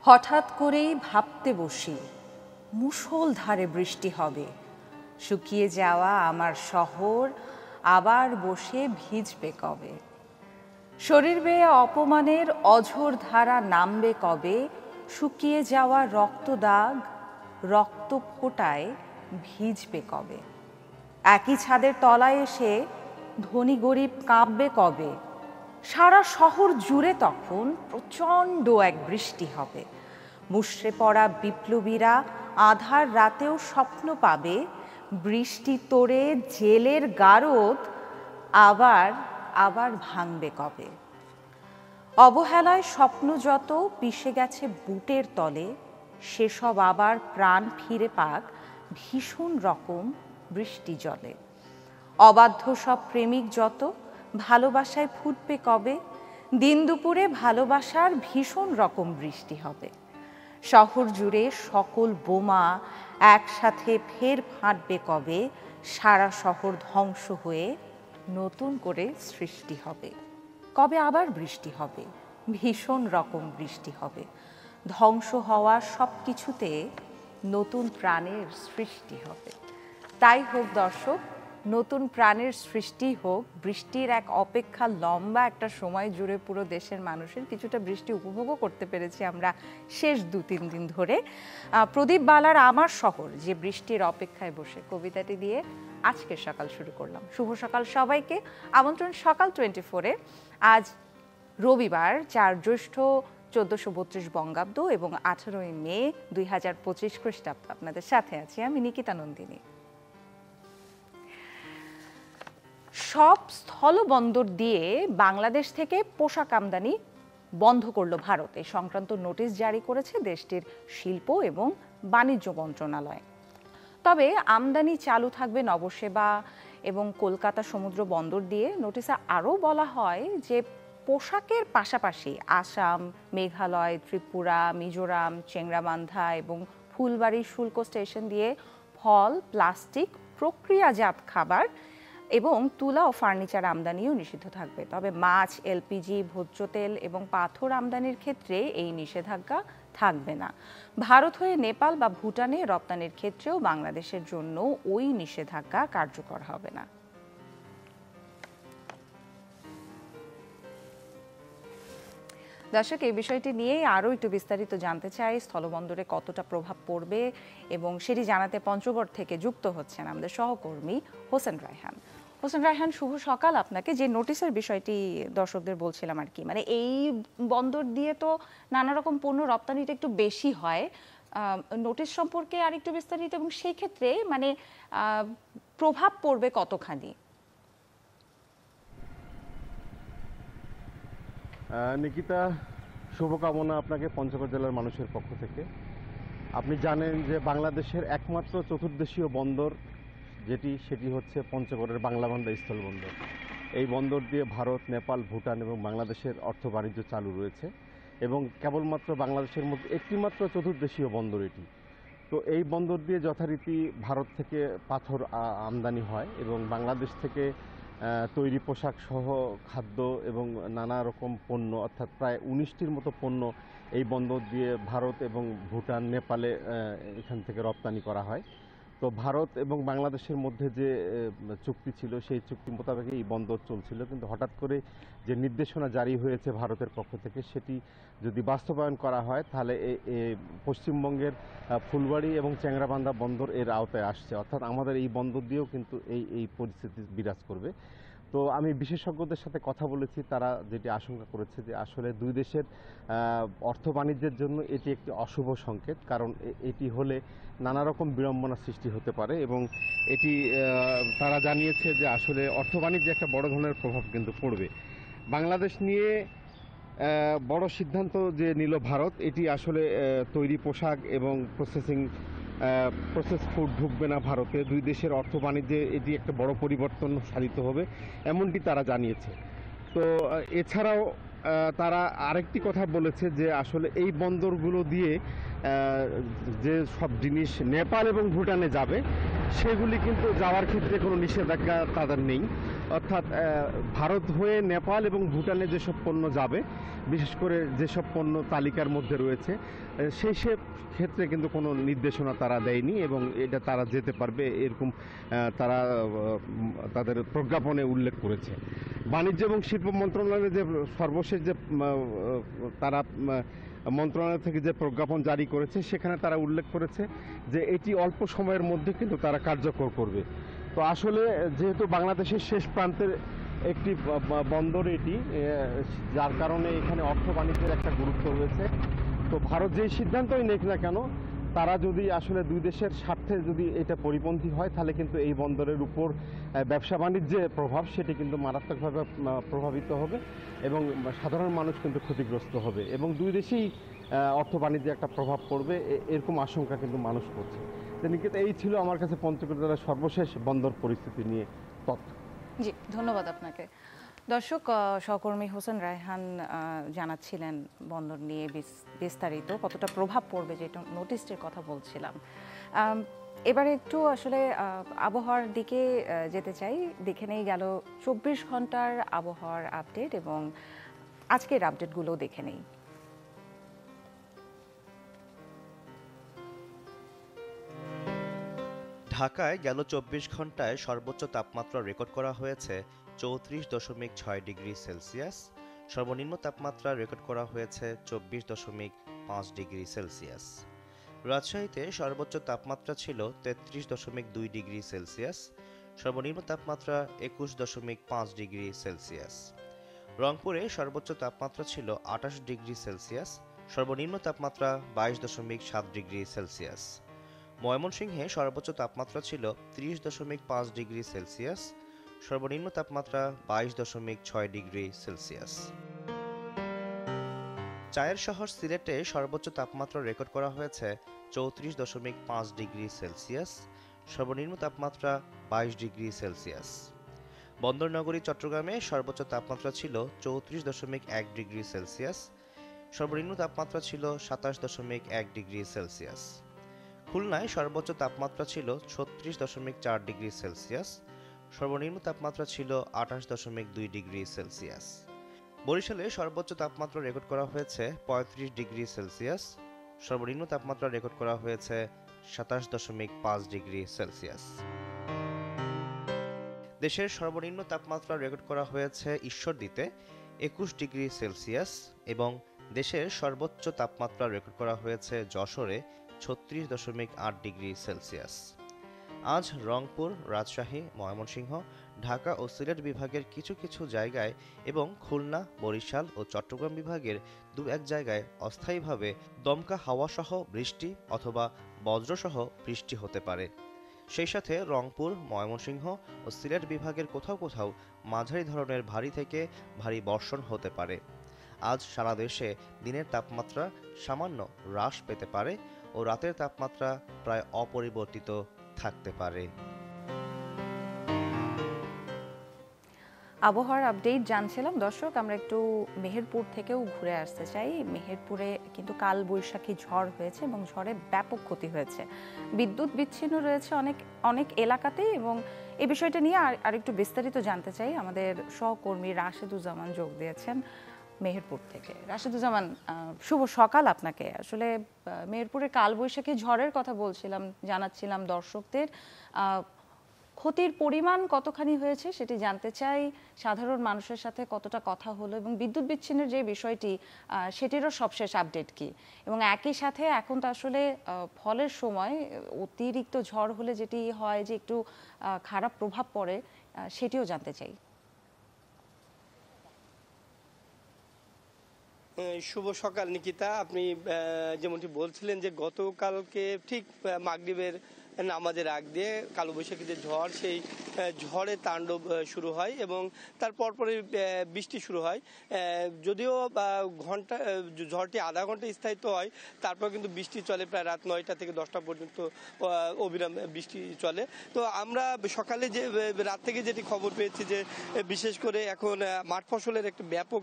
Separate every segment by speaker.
Speaker 1: হঠাৎ করেই ভাবতে বসি মুষলধারে বৃষ্টি হবে, শুকিয়ে যাওয়া আমার শহর আবার বসে ভিজবে কবে। শরীর বেয়ে অপমানের অঝোর ধারা নামবে কবে, শুকিয়ে যাওয়া রক্তদাগ রক্ত ফোঁটায় ভিজবে কবে। একই ছাদের তলায় এসে ধনী গরিব কাঁপবে কবে। সারা শহর জুড়ে তখন প্রচণ্ড এক বৃষ্টি হবে। মুষড়ে পড়া বিপ্লবীরা আধার রাতেও স্বপ্ন পাবে, বৃষ্টি তোড়ে জেলের গারদ আবার আবার ভাঙবে কবে। অবহেলায় স্বপ্ন যত পিষে গেছে বুটের তলে, সেসব আবার প্রাণ ফিরে পাক ভীষণ রকম বৃষ্টি জলে। অবাধ্য সব প্রেমিক যত ভালোবাসায় ফুটবে কবে, দিন দুপুরে ভালোবাসার ভীষণ রকম বৃষ্টি হবে। শহর জুড়ে সকল বোমা একসাথে ফের ফাটবে কবে, সারা শহর ধ্বংস হয়ে নতুন করে সৃষ্টি হবে। কবে আবার বৃষ্টি হবে, ভীষণ রকম বৃষ্টি হবে। ধ্বংস হওয়া সব কিছুতে নতুন প্রাণের সৃষ্টি হবে। তাই হোক দর্শক, নতুন প্রাণের সৃষ্টি হোক। বৃষ্টির এক অপেক্ষা লম্বা একটা সময় জুড়ে পুরো দেশের মানুষের কিছুটা বৃষ্টি উপভোগও করতে পেরেছি আমরা শেষ 2-3 দিন ধরে। প্রদীপ বালার আমার শহর যে বৃষ্টির অপেক্ষায় বসে কবিতাটি দিয়ে আজকের সকাল শুরু করলাম। শুভ সকাল সবাইকে, আমন্ত্রণ সকাল 24-এ। আজ রবিবার 4 জ্যৈষ্ঠ 1432 বঙ্গাব্দ এবং 18ই মে 2025 খ্রিস্টাব্দ। আপনাদের সাথে আছি আমি নিকিতা নন্দিনী। সব স্থলবন্দর দিয়ে বাংলাদেশ থেকে পোশাক আমদানি বন্ধ করলো ভারত। এই সংক্রান্ত নোটিশ জারি করেছে দেশটির শিল্প এবং বাণিজ্য মন্ত্রণালয়। তবে আমদানি চালু থাকবে নবসেবা এবং কলকাতা সমুদ্র বন্দর দিয়ে। নোটিশে আরও বলা হয় যে পোশাকের পাশাপাশি আসাম, মেঘালয়, ত্রিপুরা, মিজোরাম, চেংরাবান্ধা এবং ফুলবাড়ি শুল্ক স্টেশন দিয়ে ফল, প্লাস্টিক, প্রক্রিয়াজাত খাবার এবং তুলা ও ফার্নিচার আমদানিও নিষিদ্ধ থাকবে। তবে মাছ, এলপিজি, ভোজ্য তেল এবং পাথর আমদানির ক্ষেত্রে এই নিষেধাজ্ঞা থাকবে না। ভারত হয়ে নেপাল বা ভুটানে রপ্তানির ক্ষেত্রেও বাংলাদেশের জন্য ওই নিষেধাজ্ঞা কার্যকর হবে না। দর্শক, এই বিষয়টি নিয়ে আরও একটু বিস্তারিত জানতে চাই। স্থলবন্দরে কতটা প্রভাব পড়বে এবং সেটি জানাতে পঞ্চগড় থেকে যুক্ত হচ্ছেন আমাদের সহকর্মী হোসেন রায়হান। হোসেন রায়হান, শুভ সকাল আপনাকে। যে নোটিশের বিষয়টি দর্শকদের বলছিলাম আর কি, মানে এই বন্দর দিয়ে তো নানা রকম পণ্য রপ্তানিটা একটু বেশি হয়। নোটিশ সম্পর্কে আর একটু বিস্তারিত এবং সেই ক্ষেত্রে মানে প্রভাব পড়বে কতখানি?
Speaker 2: নিকিতা, শুভকামনা আপনাকে পঞ্চগড় জেলার মানুষের পক্ষ থেকে। আপনি জানেন যে বাংলাদেশের একমাত্র চতুর্দেশীয় বন্দর সেটি হচ্ছে পঞ্চগড়ের বাংলাবান্ধা স্থলবন্দর। এই বন্দর দিয়ে ভারত, নেপাল, ভুটান এবং বাংলাদেশের অর্থ বাণিজ্য চালু রয়েছে এবং কেবলমাত্র বাংলাদেশের মধ্যে একটিমাত্র চতুর্দেশীয় বন্দর এটি। তো এই বন্দর দিয়ে যথারীতি ভারত থেকে পাথর আমদানি হয় এবং বাংলাদেশ থেকে তৈরি পোশাক সহ খাদ্য এবং নানা রকম পণ্য, অর্থাৎ প্রায় 19টির মতো পণ্য এই বন্দর দিয়ে ভারত এবং ভুটান, নেপালে এখান থেকে রপ্তানি করা হয়। তো ভারত এবং বাংলাদেশের মধ্যে যে চুক্তি ছিল সেই চুক্তি মোতাবেক এই বন্দর চলছিল, কিন্তু হঠাৎ করে যে নির্দেশনা জারি হয়েছে ভারতের পক্ষ থেকে সেটি যদি বাস্তবায়ন করা হয় তাহলে পশ্চিমবঙ্গের ফুলবাড়ি এবং চেংরাবান্ধা বন্দর এর আওতায় আসছে, অর্থাৎ আমাদের এই বন্দর দিয়েও কিন্তু এই পরিস্থিতি বিরাজ করবে। তো আমি বিশেষজ্ঞদের সাথে কথা বলেছি, তারা যেটি আশঙ্কা করেছে যে আসলে দুই দেশের অর্থ বাণিজ্যের জন্য এটি একটি অশুভ সংকেত, কারণ এটি হলে নানা রকম বিড়ম্বনা সৃষ্টি হতে পারে এবং এটি তারা জানিয়েছে যে আসলে অর্থ বাণিজ্যে একটা বড় ধরনের প্রভাব কিন্তু পড়বে। বাংলাদেশ নিয়ে বড় সিদ্ধান্ত যে নিল ভারত, এটি আসলে তৈরি পোশাক এবং প্রসেস ফুড ঢুকবে না ভারতে। দুই দেশের অর্থ বাণিজ্যে এটি একটা বড় পরিবর্তন সাধিত হবে, এমনটি তারা জানিয়েছে। তো এছাড়াও তারা আরেকটি কথা বলেছে যে আসলে এই বন্দরগুলো দিয়ে যে সব জিনিস নেপাল এবং ভুটানে যাবে সেগুলি কিন্তু যাওয়ার ক্ষেত্রে কোনো নিষেধাজ্ঞা তাদের নেই। অর্থাৎ ভারত হয়ে নেপাল এবং ভুটানে যেসব পণ্য যাবে, বিশেষ করে যেসব পণ্য তালিকার মধ্যে রয়েছে, সেই সব ক্ষেত্রে কিন্তু কোনো নির্দেশনা তারা দেয়নি এবং এটা তারা যেতে পারবে এরকম তারা তাদের প্রজ্ঞাপনে উল্লেখ করেছে। বাণিজ্য এবং শিল্প মন্ত্রণালয়ের যে সর্বশেষ যে তারা মন্ত্রণালয় থেকে যে প্রজ্ঞাপন জারি করেছে, সেখানে তারা উল্লেখ করেছে যে এটি অল্প সময়ের মধ্যে কিন্তু তারা কার্যকর করবে। তো আসলে যেহেতু বাংলাদেশের শেষ প্রান্তের একটি বন্দর এটি, যার কারণে এখানে অর্থ বাণিজ্যের একটা গুরুত্ব রয়েছে। তো ভারত যেই সিদ্ধান্তই নেক না কেন, তারা যদি আসলে দুই দেশের স্বার্থে যদি এটা পরিপন্থী হয়, তাহলে কিন্তু এই বন্দরের উপর ব্যবসা বাণিজ্যের প্রভাব সেটি কিন্তু মারাত্মকভাবে প্রভাবিত হবে এবং সাধারণ মানুষ কিন্তু ক্ষতিগ্রস্ত হবে এবং দুই দেশেই অর্থ বাণিজ্যে একটা প্রভাব পড়বে, এরকম আশঙ্কা কিন্তু মানুষ করছে। কিন্তু এই ছিল আমার কাছে পঞ্চগড় জেলার সর্বশেষ বন্দর পরিস্থিতি নিয়ে তথ্য।
Speaker 1: জি, ধন্যবাদ আপনাকে। দর্শক, সহকর্মী হোসেন রায়হান জানাচ্ছিলেন বন্দর নিয়ে বিস্তারিত কতটা প্রভাব পড়বে, যেটা নোটিশটির কথা বলছিলাম। এবারে একটু আসলে আবহাওয়ার দিকে যেতে চাই। দেখে নেই গেল 24 ঘন্টার আবহাওয়ার আপডেট এবং আজকের আপডেটগুলো দেখে নেই।
Speaker 3: ঢাকায় গেল 24 ঘন্টায় সর্বোচ্চ তাপমাত্রা রেকর্ড করা হয়েছে 34.6 ডিগ্রি সেলসিয়াস। সর্বনিম্ন তাপমাত্রা রেকর্ড করা হয়েছে 24.5 ডিগ্রি সেলসিয়াস। রাজশাহীতে সর্বোচ্চ তাপমাত্রা ছিল 33.2 ডিগ্রি সেলসিয়াস। সর্বনিম্ন তাপমাত্রা 21.5 ডিগ্রি সেলসিয়াস। রংপুরে সর্বোচ্চ তাপমাত্রা ছিল 28 ডিগ্রি সেলসিয়াস। সর্বনিম্ন তাপমাত্রা 22.7 ডিগ্রি সেলসিয়াস। ময়মনসিংহে সর্বোচ্চ তাপমাত্রা ছিল 30.5 ডিগ্রি সেলসিয়াস। সর্বনিম্ন তাপমাত্রা 22.6 ডিগ্রি সেলসিয়াস। চায়ের শহর সিলেটে সর্বোচ্চ তাপমাত্রা রেকর্ড করা হয়েছে 34.5 ডিগ্রি সেলসিয়াস। সর্বনিম্ন তাপমাত্রা 22 ডিগ্রি সেলসিয়াস। বন্দরনগরী চট্টগ্রামে সর্বোচ্চ তাপমাত্রা ছিল 34.1 ডিগ্রি সেলসিয়াস। সর্বনিম্ন তাপমাত্রা ছিল 27.1 ডিগ্রি সেলসিয়াস। খুলনায় সর্বোচ্চ তাপমাত্রা ছিল 36.4 ডিগ্রি সেলসিয়াস। সর্বনিম্ন তাপমাত্রা ছিল 28.2 ডিগ্রি সেলসিয়াস। বরিশালে সর্বোচ্চ তাপমাত্রা রেকর্ড করা হয়েছে 35 ডিগ্রি সেলসিয়াস। সর্বনিম্ন তাপমাত্রা রেকর্ড করা হয়েছে 27.5 ডিগ্রি সেলসিয়াস। দেশের সর্বনিম্ন তাপমাত্রা রেকর্ড করা হয়েছে ঈশ্বরদীতে 21 ডিগ্রি সেলসিয়াস এবং দেশের সর্বোচ্চ তাপমাত্রা রেকর্ড করা হয়েছে যশোরে 36.8 ডিগ্রি সেলসিয়াস। আজ রংপুর, রাজশাহী, ময়মনসিংহ, ঢাকা ও সিলেট বিভাগের কিছু কিছু জায়গায় এবং খুলনা, বরিশাল ও চট্টগ্রাম বিভাগের দু-এক জায়গায় অস্থায়ীভাবে দমকা হাওয়াসহ বৃষ্টি অথবা বজ্রসহ বৃষ্টি হতে পারে। সেই সাথে রংপুর, ময়মনসিংহ ও সিলেট বিভাগের কোথাও কোথাও মাঝারি ধরনের ভারী থেকে ভারী বর্ষণ হতে পারে। আজ সারা দেশে দিনের তাপমাত্রা সামান্য হ্রাস পেতে পারে ও রাতের তাপমাত্রা প্রায় অপরিবর্তিত থাকতে পারে।
Speaker 1: আবহাওয়ার আপডেট জানছিলাম। দর্শক, আমরা একটু মেহেরপুর থেকেও ঘুরে আসতে চাই। মেহেরপুরে কিন্তু কাল বৈশাখী ঝড় হয়েছে এবং ঝড়ে ব্যাপক ক্ষতি হয়েছে। বিদ্যুৎ বিচ্ছিন্ন রয়েছে অনেক এলাকাতেই এবং এই বিষয়টা নিয়ে আরেকটু বিস্তারিত জানতে চাই। আমাদের সহকর্মী রাশেদুজ্জামান যোগ দিয়েছেন মেহেরপুর থেকে। রাশেদুজ্জামান, শুভ সকাল আপনাকে। আসলে মেহেরপুরে কালবৈশাখী ঝড়ের কথা বলছিলাম, জানাচ্ছিলাম দর্শকদের। ক্ষতির পরিমাণ কতখানি হয়েছে সেটি জানতে চাই। সাধারণ মানুষের সাথে কতটা কথা হলো এবং বিদ্যুৎ বিচ্ছিন্নের যে বিষয়টি সেটিরও সবশেষ আপডেট কি, এবং একই সাথে এখন তো আসলে ফলের সময় অতিরিক্ত ঝড় হলে যেটি হয় যে একটু খারাপ প্রভাব পড়ে, সেটিও জানতে চাই।
Speaker 4: শুভ সকাল নিকিতা। আপনি যেমনটি বলছিলেন যে গতকালকে ঠিক মাগরিবের নামাজের আগ দিয়ে কালবৈশাখী যে ঝড়, সেই ঝড়ে তাণ্ডব শুরু হয় এবং তার পরপরে বৃষ্টি শুরু হয়। যদিও ঝড়টি আধা ঘন্টা স্থায়িত্ব হয়, তারপর কিন্তু বৃষ্টি চলে প্রায় রাত 9টা থেকে 10টা পর্যন্ত অবিরাম বৃষ্টি চলে। তো আমরা সকালে যে রাত থেকে যেটি খবর পেয়েছি যে বিশেষ করে এখন মাঠ ফসলের একটা ব্যাপক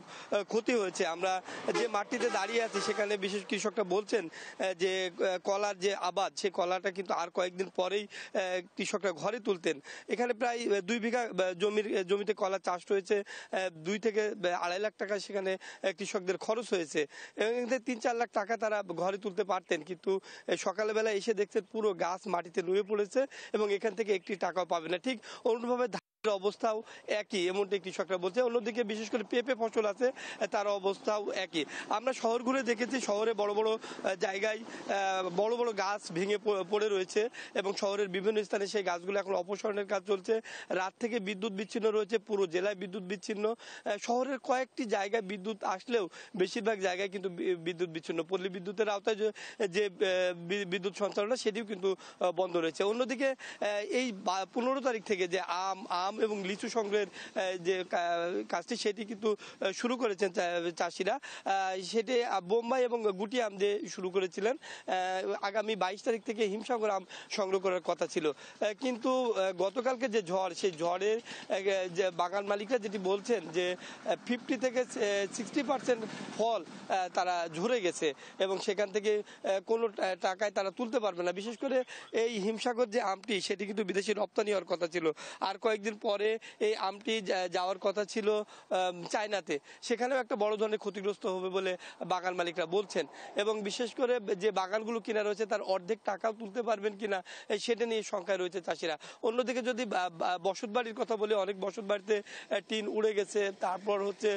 Speaker 4: ক্ষতি হয়েছে। আমরা যে মাঠটিতে দাঁড়িয়ে আছি সেখানে বিশেষ কৃষকরা বলছেন যে কলার যে আবাদ, সেই কলাটা কিন্তু আর কয়েকদিন কয়েকদিন পরেই কৃষকরা ঘরে তুলতেন। এখানে প্রায় 2 বিঘা জমিতে কলা চাষ রয়েছে, 2 থেকে 2.5 লাখ টাকা সেখানে কৃষকদের খরচ হয়েছে এবং 3-4 লাখ টাকা তারা ঘরে তুলতে পারতেন, কিন্তু সকালবেলা এসে দেখছেন পুরো গাছ মাটিতে নুয়ে পড়েছে এবং এখান থেকে একটি টাকাও পাবে না। ঠিক অনুরূপভাবে অবস্থাও একই, এমনটাই কৃষকরা বলছে। অন্যদিকে বিশেষ করে পেঁপে ফসল আছে, তার অবস্থাও একই। আমরা শহর ঘুরে দেখেছি, শহরে বড় বড় জায়গায় বড় বড় গাছ ভেঙে পড়ে রয়েছে এবং শহরের বিভিন্ন স্থানে সেই গাছগুলো এখন অপসারণের কাজ চলছে। রাত থেকে বিদ্যুৎ বিচ্ছিন্ন রয়েছে, পুরো জেলায় বিদ্যুৎ বিচ্ছিন্ন। শহরের কয়েকটি জায়গায় বিদ্যুৎ আসলেও বেশিরভাগ জায়গায় কিন্তু বিদ্যুৎ বিচ্ছিন্ন। পল্লী বিদ্যুতের আওতায় যে বিদ্যুৎ সঞ্চালন সেটিও কিন্তু বন্ধ রয়েছে। অন্যদিকে এই 15 তারিখ থেকে যে আম এবং লিচু সংগ্রহের যে কাজটি সেটি কিন্তু শুরু করেছেন চাষিরা। সেটি বোম্বাই এবং গুটি আম দিয়ে শুরু করেছিলেন। আগামী 22 তারিখ থেকে হিমসাগর আম সংগ্রহ করার কথা ছিল, কিন্তু গতকালকে যে ঝড়, সেই ঝড়ের যে বাগান মালিকরা যেটি বলছেন যে 50 থেকে 60% ফল তারা ঝরে গেছে এবং সেখান থেকে কোনো টাকায় তারা তুলতে পারবে না। বিশেষ করে এই হিমসাগর যে আমটি সেটি কিন্তু বিদেশি রপ্তানি হওয়ার কথা ছিল, আর কয়েকদিন পরে এই আমটি যাওয়ার কথা ছিল চায়নাতে, সেখানেও একটা বড় ধরনের ক্ষতিগ্রস্ত হবে বলে বাগান মালিকরা বলছেন এবং বিশেষ করে যে বাগানগুলো কিনা রয়েছে তার অর্ধেক টাকাও তুলতে পারবেন কিনা সেটা নিয়ে শঙ্কায় রয়েছে চাষিরা। অন্যদিকে যদি বসতবাড়ির কথা বলি, অনেক বসতবাড়িতে টিন উড়ে গেছে, তারপর হচ্ছে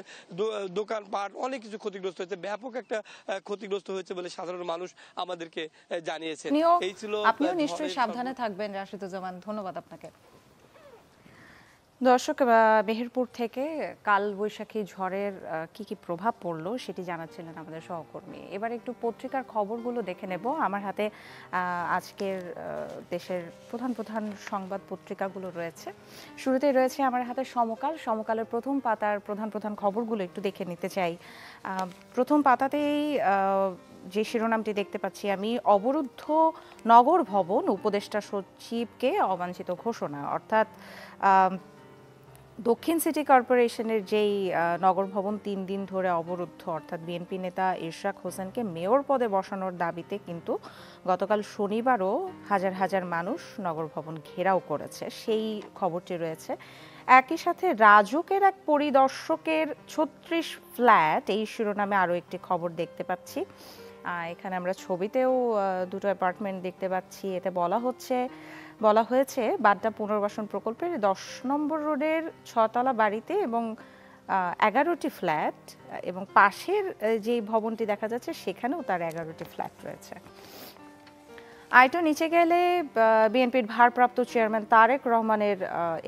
Speaker 4: দোকানপাট অনেক কিছু ক্ষতিগ্রস্ত হয়েছে, ব্যাপক একটা ক্ষতিগ্রস্ত হয়েছে বলে সাধারণ মানুষ আমাদেরকে জানিয়েছেন। এই ছিল।
Speaker 1: আপনিও নিশ্চয়ই সাবধানে থাকবেন রাশিদুজ্জামান, ধন্যবাদ আপনাকে। দর্শক, মেহেরপুর থেকে কাল বৈশাখী ঝড়ের কি প্রভাব পড়লো সেটি জানাচ্ছিলেন আমাদের সহকর্মী। এবার একটু পত্রিকার খবরগুলো দেখে নেব। আমার হাতে আজকের দেশের প্রধান সংবাদ পত্রিকাগুলো রয়েছে। শুরুতেই রয়েছে আমার হাতে সমকালের প্রথম পাতার প্রধান খবরগুলো একটু দেখে নিতে চাই। প্রথম পাতাতেই যে শিরোনামটি দেখতে পাচ্ছি আমি, অবরুদ্ধ নগর ভবন, উপদেষ্টা সচিবকে অবাঞ্ছিত ঘোষণা। অর্থাৎ দক্ষিণ সিটি কর্পোরেশনের যেই নগর ভবন 3 দিন ধরে অবরুদ্ধ, অর্থাৎ বিএনপি নেতা ইশরাক হোসেনকে মেয়র পদে বসানোর দাবিতে কিন্তু গতকাল শনিবারও হাজার মানুষ নগর ভবন ঘেরাও করেছে, সেই খবরটি রয়েছে। একই সাথে রাজুকের এক পরিদর্শকের 36 ফ্ল্যাট, এই শিরোনামে আরও একটি খবর দেখতে পাচ্ছি। এখানে আমরা ছবিতেও দুটো অ্যাপার্টমেন্ট দেখতে পাচ্ছি। এতে বলা হয়েছে বাড্ডা পুনর্বাসন প্রকল্পের 10 নম্বর রোডের 6 তলা বাড়িতে এবং 11টি ফ্ল্যাট, এবং পাশের যে ভবনটি দেখা যাচ্ছে সেখানেও তার 11টি ফ্ল্যাট রয়েছে। আইটো নিচে গেলে বিএনপির ভারপ্রাপ্ত চেয়ারম্যান তারেক রহমানের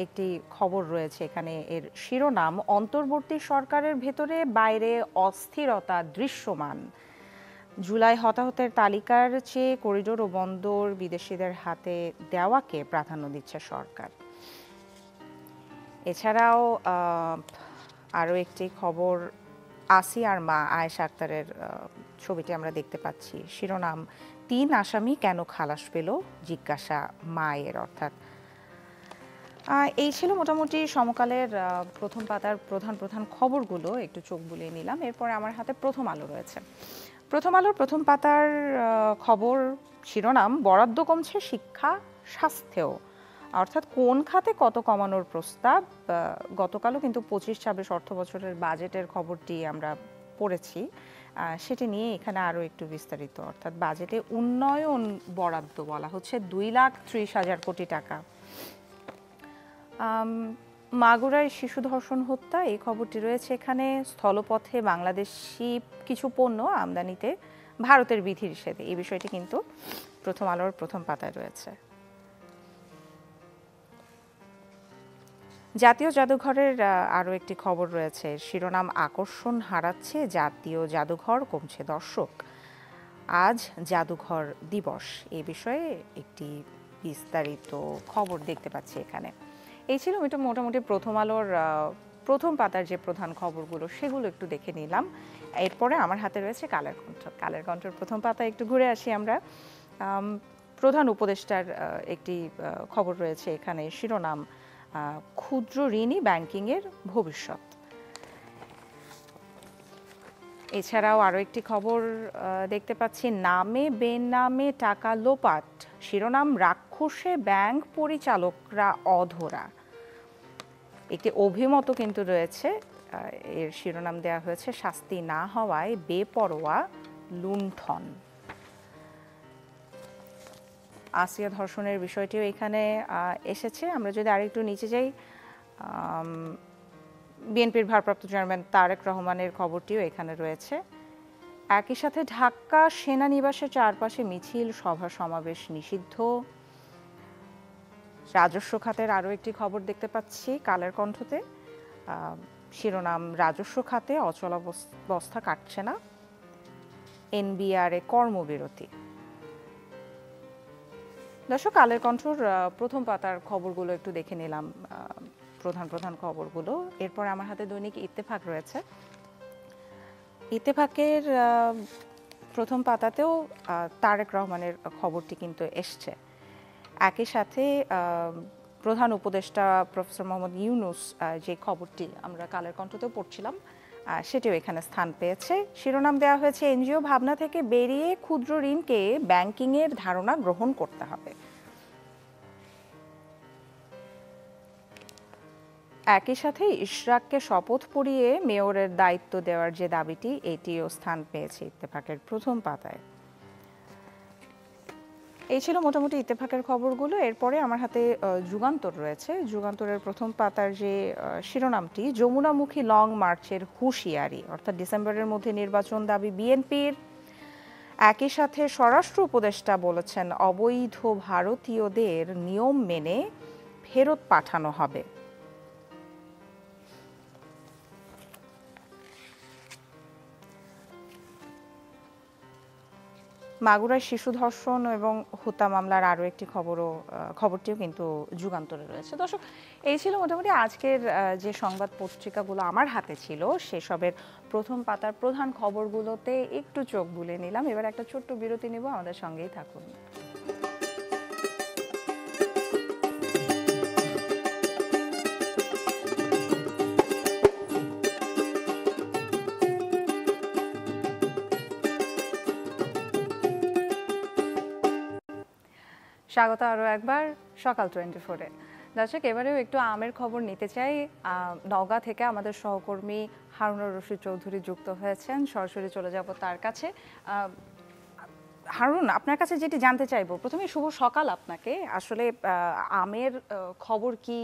Speaker 1: একটি খবর রয়েছে এখানে। এর শিরোনাম, অন্তর্বর্তী সরকারের ভেতরে বাইরে অস্থিরতা দৃশ্যমান। জুলাই হতাহতের তালিকার চেয়ে করিডোর ও বন্দর বিদেশিদের হাতে দেওয়াকে প্রাধান্য দিচ্ছে সরকার। এছাড়াও আরও একটি খবর, আসিয়ার মা আয়েশা আক্তারের ছবিটি আমরা দেখতে পাচ্ছি। শিরোনাম, 3 আসামি কেন খালাস পেল, জিজ্ঞাসা মায়ের। অর্থাৎ এই ছিল মোটামুটি সমকালের প্রথম পাতার প্রধান খবরগুলো, একটু চোখ বুলিয়ে নিলাম। এরপরে আমার হাতে প্রথম আলো রয়েছে। প্রথম আলোর প্রথম পাতার খবর, শিরোনাম, বরাদ্দ কমছে শিক্ষা স্বাস্থ্যেও। অর্থাৎ কোন খাতে কত কমানোর প্রস্তাব। গতকালও কিন্তু 25-26 অর্থ বছরের বাজেটের খবরটি আমরা পড়েছি, সেটি নিয়ে এখানে আরও একটু বিস্তারিত। অর্থাৎ বাজেটে উন্নয়ন বরাদ্দ বলা হচ্ছে 2,30,000 কোটি টাকা। মাগুরায় শিশু ধর্ষণ হত্যা, এই খবরটি রয়েছে এখানে। স্থলপথে বাংলাদেশি কিছু পণ্য আমদানিতে ভারতের বিধিনিষেধ, এই বিষয়টি কিন্তু প্রথম আলোর প্রথম পাতায় রয়েছে। জাতীয় জাদুঘরের আরও একটি খবর রয়েছে, শিরোনাম, আকর্ষণ হারাচ্ছে জাতীয় জাদুঘর, কমছে দর্শক, আজ জাদুঘর দিবস। এই বিষয়ে একটি বিস্তারিত খবর দেখতে পাচ্ছি এখানে। এই ছিল মোটামুটি প্রথম আলোর প্রথম পাতার যে প্রধান খবরগুলো সেগুলো একটু দেখে নিলাম। এরপরে আমার হাতে রয়েছে কালের কণ্ঠের প্রথম পাতায় একটু ঘুরে আসি আমরা। প্রধান উপদেষ্টার একটি খবর রয়েছে এখানে, শিরোনাম, ক্ষুদ্র ঋণী ব্যাংকিংয়ের ভবিষ্যৎ। এছাড়াও আরও একটি খবর দেখতে পাচ্ছি, নামে বেনামে টাকা লোপাট, শিরোনাম রাক্ষসে ব্যাংক পরিচালকরা অধরা। একটি অভিমতও কিন্তু রয়েছে, এর শিরোনাম দেওয়া হয়েছে শাস্তি না হওয়ায় বেপরোয়া লুণ্ঠন। আসিয়া ধর্ষণের বিষয়টিও এখানে এসেছে। আমরা যদি আরেকটু নিচে যাই, বিএনপির ভারপ্রাপ্ত চেয়ারম্যান তারেক রহমানের খবরটিও এখানে রয়েছে। একই সাথে ঢাকা সেনানিবাসের চারপাশে মিছিল সভা সমাবেশ নিষিদ্ধ। রাজস্ব খাতের আরও একটি খবর দেখতে পাচ্ছি কালের কণ্ঠতে, শিরোনাম রাজস্ব খাতে অচলাবস্থা কাটছে না, এনবিআরে কর্মবিরতি। দর্শক, কালের কণ্ঠর প্রথম পাতার খবরগুলো একটু দেখে নিলাম, প্রধান প্রধান খবরগুলো। এরপর আমার হাতে দৈনিক ইত্তেফাক রয়েছে। ইত্তেফাকের প্রথম পাতাতেও তারেক রহমানের খবরটি কিন্তু এসছে। একই সাথে প্রধান উপদেষ্টা প্রফেসর মোহাম্মদ ইউনূস যে খবরটি আমরা কালের কণ্ঠতেও পড়ছিলাম, সেটিও এখানে স্থান পেয়েছে। শিরোনাম দেওয়া হয়েছে, এনজিও ভাবনা থেকে বেরিয়ে ক্ষুদ্র ঋণকে ব্যাংকিংয়ের ধারণা গ্রহণ করতে হবে। একই সাথে ইশরাককে শপথ পড়িয়ে মেয়রের দায়িত্ব দেওয়ার যে দাবিটি, এটিও স্থান পেয়েছে ইত্তেফাকের প্রথম পাতায়। এই ছিল মোটামুটি ইত্তেফাকের খবরগুলো। এরপরে আমার হাতে যুগান্তর রয়েছে। যুগান্তরের প্রথম পাতার যে শিরোনামটি, যমুনামুখী লং মার্চের হুঁশিয়ারি, অর্থাৎ ডিসেম্বরের মধ্যে নির্বাচন দাবি বিএনপির। একই সাথে স্বরাষ্ট্র উপদেষ্টা বলেছেন, অবৈধ ভারতীয়দের নিয়ম মেনে ফেরত পাঠানো হবে। মাগুরায় শিশু ধর্ষণ এবং হত্যা মামলার আরও একটি খবরটিও কিন্তু যুগান্তরে রয়েছে। দর্শক, এই ছিল মোটামুটি আজকের যে সংবাদ পত্রিকাগুলো আমার হাতে ছিল, সেসবের প্রথম পাতার প্রধান খবরগুলোতে একটু চোখ বুলে নিলাম। এবার একটা ছোট্ট বিরতি নেব, আমাদের সঙ্গেই থাকুন। স্বাগত আরও একবার সকাল 24-এ। দর্শক, এবারেও একটু আমের খবর নিতে চাই। নওগাঁ থেকে আমাদের সহকর্মী হারুনুর রশিদ চৌধুরী যুক্ত হয়েছেন, সরাসরি চলে যাব তার কাছে। হারুন, আপনার কাছে যেটি জানতে চাইবো, প্রথমে শুভ সকাল আপনাকে। আসলে আমের খবর কি,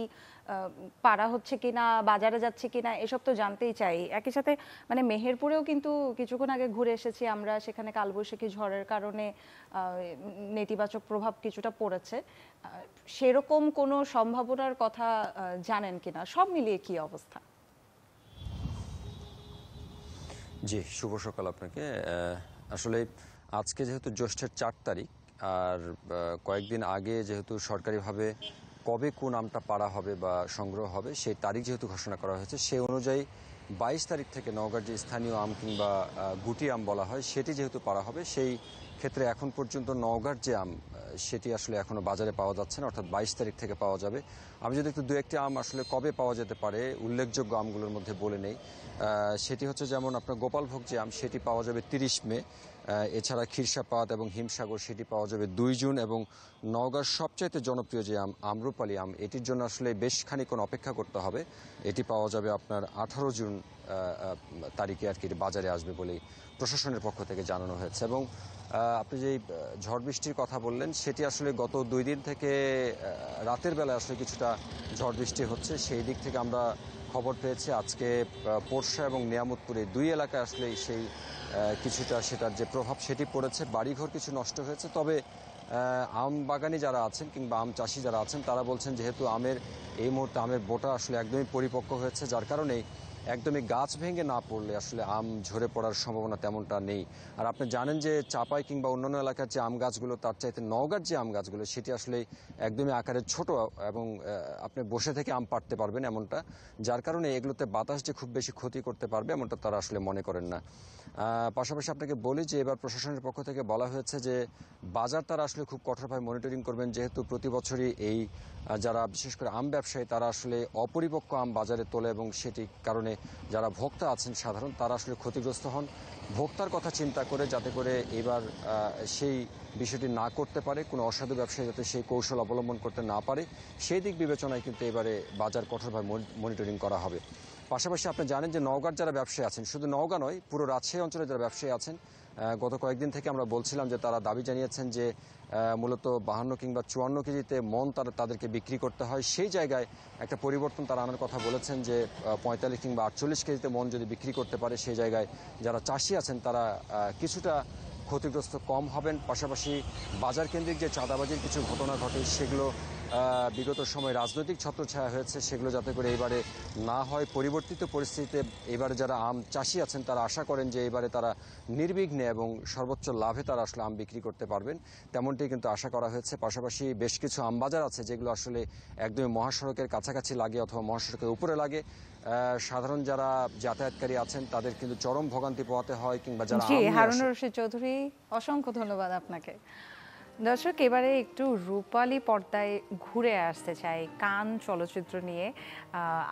Speaker 1: পাড়া হচ্ছে কিনা, বাজারে যাচ্ছে কিনা, এসব তো জানতেই চাই। একই সাথে মানে মেহেরপুরেও কিন্তু কিছুক্ষণ আগে ঘুরে এসেছি আমরা, সেখানে কালবৈশাখী ঝড়ের কারণে নেতিবাচক প্রভাব কিছুটা পড়েছে। সেরকম কোনো সম্ভাবনার কথা জানেন কিনা? সব মিলিয়ে কি অবস্থা?
Speaker 5: জি, শুভ সকাল আপনাকে। আসলে আজকে যেহেতু জ্যৈষ্ঠের 4 তারিখ, আর কয়েকদিন আগে যেহেতু সরকারিভাবে কবে কোন আমটা পাড়া হবে বা সংগ্রহ হবে সেই তারিখ যেহেতু ঘোষণা করা হয়েছে, সেই অনুযায়ী 22 তারিখ থেকে নওগাঁর যে স্থানীয় আম কিংবা গুটি আম বলা হয় সেটি যেহেতু পাড়া হবে, সেই ক্ষেত্রে এখন পর্যন্ত নওগাঁর যে আম সেটি আসলে এখনও বাজারে পাওয়া যাচ্ছে না, অর্থাৎ 22 তারিখ থেকে পাওয়া যাবে। আমি যদি একটু দু একটি আম আসলে কবে পাওয়া যেতে পারে উল্লেখযোগ্য আমগুলোর মধ্যে বলে নেই, সেটি হচ্ছে যেমন আপনার গোপালভোগ যে আম সেটি পাওয়া যাবে 30 মে, এছাড়া ক্ষীরসাপাত এবং হিমসাগর সেটি পাওয়া যাবে 2 জুন, এবং নওগাঁর সবচাইতে জনপ্রিয় যে আম আম্রপালি আম, এটির জন্য আসলে বেশ খানিকক্ষণ অপেক্ষা করতে হবে। এটি পাওয়া যাবে আপনার 18 জুন তারিখে আর কি বাজারে আসবে বলেই প্রশাসনের পক্ষ থেকে জানানো হয়েছে। এবং আপনি যেই ঝড় বৃষ্টির কথা বললেন, সেটি আসলে গত 2 দিন থেকে রাতের বেলায় আসলে কিছুটা ঝড় বৃষ্টি হচ্ছে, সেই দিক থেকে আমরা খবর পেয়েছি। আজকে পোরশা এবং নিয়ামতপুরে 2 এলাকায় আসলে সেই কিছুটা সেটার যে প্রভাব সেটি পড়েছে, বাড়িঘর কিছু নষ্ট হয়েছে। তবে আম বাগানি যারা আছেন কিংবা আম চাষি যারা আছেন তারা বলছেন যেহেতু এই মুহূর্তে আমের বোটা আসলে একদমই পরিপক্ক হয়েছে, যার কারণেই একদমই গাছ ভেঙে না পড়লে আসলে আম ঝরে পড়ার সম্ভাবনা তেমনটা নেই। আর আপনি জানেন যে চাপাই কিংবা অন্যান্য এলাকার যে আম গাছগুলো তার চাইতে নওগাঁর যে আম গাছগুলো সেটি আসলে একদমই আকারে ছোট, এবং আপনি বসে থেকে আম পাড়তে পারবেন এমনটা, যার কারণে এগুলোতে বাতাস যে খুব বেশি ক্ষতি করতে পারবে এমনটা তারা আসলে মনে করেন না। পাশাপাশি আপনাকে বলি যে এবার প্রশাসনের পক্ষ থেকে বলা হয়েছে যে বাজার তারা আসলে খুব কঠোরভাবে মনিটরিং করবেন, যেহেতু প্রতি বছরই এই যারা বিশেষ করে আম ব্যবসায়ী তারা আসলে অপরিপক্ক আম বাজারে তোলে, এবং সেটি কারণে কারণে যারা ভোক্তা আছেন সাধারণ তারা আসলে ক্ষতিগ্রস্ত হন। ভোক্তার কথা চিন্তা করে যাতে করে এবার সেই বিষয়টি না করতে পারে, কোনো অসাধু ব্যবসায়ী যাতে সেই কৌশল অবলম্বন করতে না পারে, সেই দিক বিবেচনায় কিন্তু এবারে বাজার কঠোরভাবে মনিটরিং করা হবে। পাশাপাশি আপনি জানেন যে নওগাঁর যারা ব্যবসায়ী আছেন, শুধু নওগাঁ নয়, পুরো রাজশাহী অঞ্চলে যারা ব্যবসায়ী আছেন, গত কয়েকদিন থেকে আমরা বলছিলাম যে তারা দাবি জানিয়েছেন যে মূলত 52 কিংবা 54 কেজিতে মন তাদেরকে বিক্রি করতে হয়। সেই জায়গায় একটা পরিবর্তন তারা আনার কথা বলেছেন যে 45 কিংবা 48 কেজিতে মন যদি বিক্রি করতে পারে, সেই জায়গায় যারা চাষি আছেন তারা কিছুটা ক্ষতিগ্রস্ত কম হবেন। পাশাপাশি বাজার কেন্দ্রিক যে চাঁদাবাজির কিছু ঘটনা ঘটে সেগুলো বিগত সময় রাজনৈতিক ছত্রছায়া হয়েছে, সেগুলো যাতে করে এবারে না হয়। পরিবর্তিত পরিস্থিতিতে এবারে যারা আম চাষি আছেন তারা আশা করেন যে এবারে তারা নির্বিঘ্নে এবং সর্বোচ্চ লাভে তারা আসলে আম বিক্রি করতে পারবেন, তেমনটি কিন্তু আশা করা হয়েছে। পাশাপাশি বেশ কিছু আম বাজার আছে যেগুলো আসলে একদমই মহাসড়কের কাছাকাছি লাগে অথবা মহাসড়কের উপরে লাগে। সাধারণ যারা যাতায়াতকারী আছেন তাদের কিন্তু চরম ভোগান্তি পোহাতে হয়, কিংবা যারা
Speaker 1: হারুনুর রশিদ চৌধুরী, অসংখ্য ধন্যবাদ আপনাকে। দর্শক, এবারে একটু রূপালী পর্দায় ঘুরে আসতে চাই কান চলচ্চিত্র নিয়ে।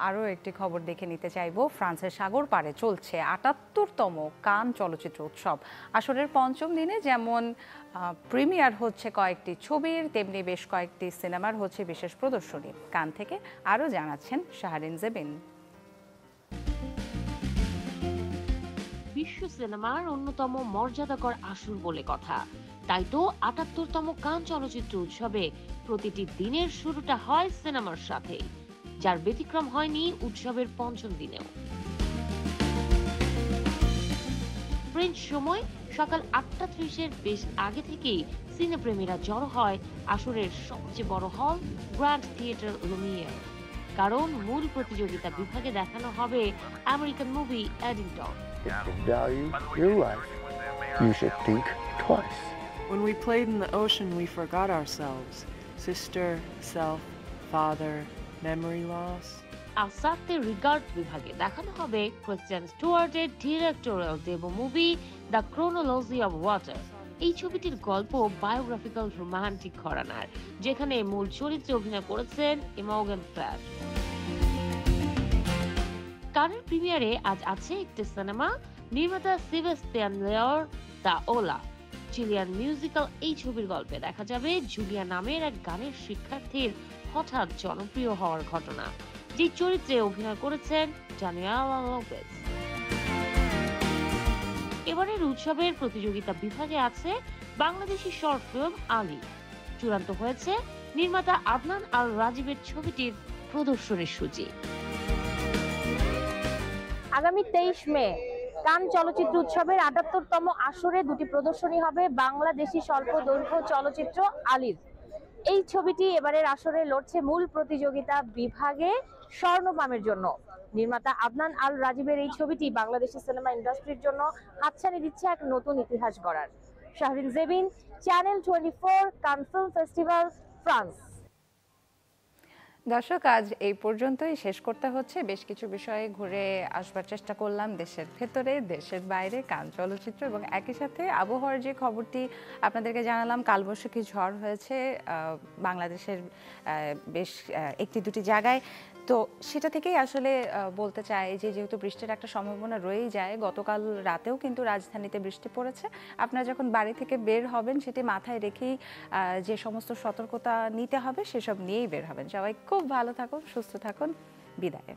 Speaker 1: আরও একটি খবর দেখে নিতে চাইব। ফ্রান্সের সাগর পাড়ে চলছে ৭৮তম কান চলচ্চিত্র উৎসব। আসরের পঞ্চম দিনে যেমন প্রিমিয়ার হচ্ছে কয়েকটি ছবির, তেমনি বেশ কয়েকটি সিনেমার হচ্ছে বিশেষ প্রদর্শনী। কান থেকে আরও জানাচ্ছেন শাহরিন জেবিন।
Speaker 6: বিশ্ব সিনেমার অন্যতম মর্যাদাকর আসর বলে কথা, তাই তো ৭৮তম কান চলচ্চিত্র উৎসবে প্রতিটি দিনের শুরুটা হয় সিনেমার সাথে, যার ব্যতিক্রম হয়নি উৎসবের পঞ্চম দিনেও। ফ্রেঞ্চ সময় সকাল ৮:৩০-এর বেশ আগে থেকেই সিনেপ্রেমীরা জড়ো হয় আসরের সবচেয়ে বড় হল গ্র্যান্ড থিয়েটার লুমিয়ার, কারণ মূল প্রতিযোগিতা বিভাগে দেখানো হবে American movie Eddington.
Speaker 7: If you value your life, you should think twice.
Speaker 8: When we played in the ocean, we forgot ourselves. Sister, self, father, memory loss.
Speaker 6: আসাতে রিগার্ড বিভাগে দেখানো হবে ক্রিশ্চিয়ান স্টুয়ার্টের directorial demo movie the chronology of water. এই ছবিটির গল্প biographical romantic ঘরানার, যেখানে মূল চরিত্রে অভিনয় করেছেন ইমোগেন ফ্ল্যাশ। কানের প্রিমিয়ারে আজ আছে একটি সিনেমা, নির্মাতা সেবাস্তিয়ান লেয়ার দ্য ওলা। চিলিয়ান মিউজিক্যাল এই ছবির গল্পে দেখা যাবে জুলিয়া নামের এক গানের শিক্ষার্থীর হঠাৎ জনপ্রিয় হওয়ার ঘটনা, যে চরিত্রে অভিনয় করেছেন ডানিয়েলা লোপেজ। এবারের উৎসবের প্রতিযোগিতা বিভাগে আছে বাংলাদেশি শর্ট ফিল্ম আলী। চূড়ান্ত হয়েছে নির্মাতা আদনান আল রাজীবের ছবিটির প্রদর্শনীর সূচি।
Speaker 9: আগামী 23 মে কান চলচ্চিত্র উৎসবের ৭৮তম আসরে দুটি প্রদর্শনী হবে বাংলাদেশি স্বল্প দৈর্ঘ্য চলচ্চিত্র আলীর। এই ছবিটি এবারের আসরে লড়ছে মূল প্রতিযোগিতা বিভাগে স্বর্ণপামের জন্য। নির্মাতা আদনান আল রাজীবের এই ছবিটি বাংলাদেশি সিনেমা ইন্ডাস্ট্রির জন্য হাতছানি দিচ্ছে এক নতুন ইতিহাস গড়ার। শাহরিন জেবিন, চ্যানেল 24, কান ফিল্ম ফেস্টিভ্যাল, ফ্রান্স।
Speaker 1: দর্শক, আজ এই পর্যন্তই শেষ করতে হচ্ছে। বেশ কিছু বিষয়ে ঘুরে আসবার চেষ্টা করলাম, দেশের ভেতরে, দেশের বাইরে, কান চলচ্চিত্র, এবং একই সাথে আবহাওয়ার যে খবরটি আপনাদেরকে জানালাম, কালবৈশাখী ঝড় হয়েছে বাংলাদেশের বেশ একটি দুটি জায়গায়। তো সেটা থেকেই আসলে বলতে চাই যে যেহেতু বৃষ্টির একটা সম্ভাবনা রয়েই যায়, গতকাল রাতেও কিন্তু রাজধানীতে বৃষ্টি পড়েছে। আপনারা যখন বাড়ি থেকে বের হবেন সেটি মাথায় রেখেই যে সমস্ত সতর্কতা নিতে হবে সেসব নিয়েই বের হবেন। সবাই খুব ভালো থাকুন, সুস্থ থাকুন, বিদায়।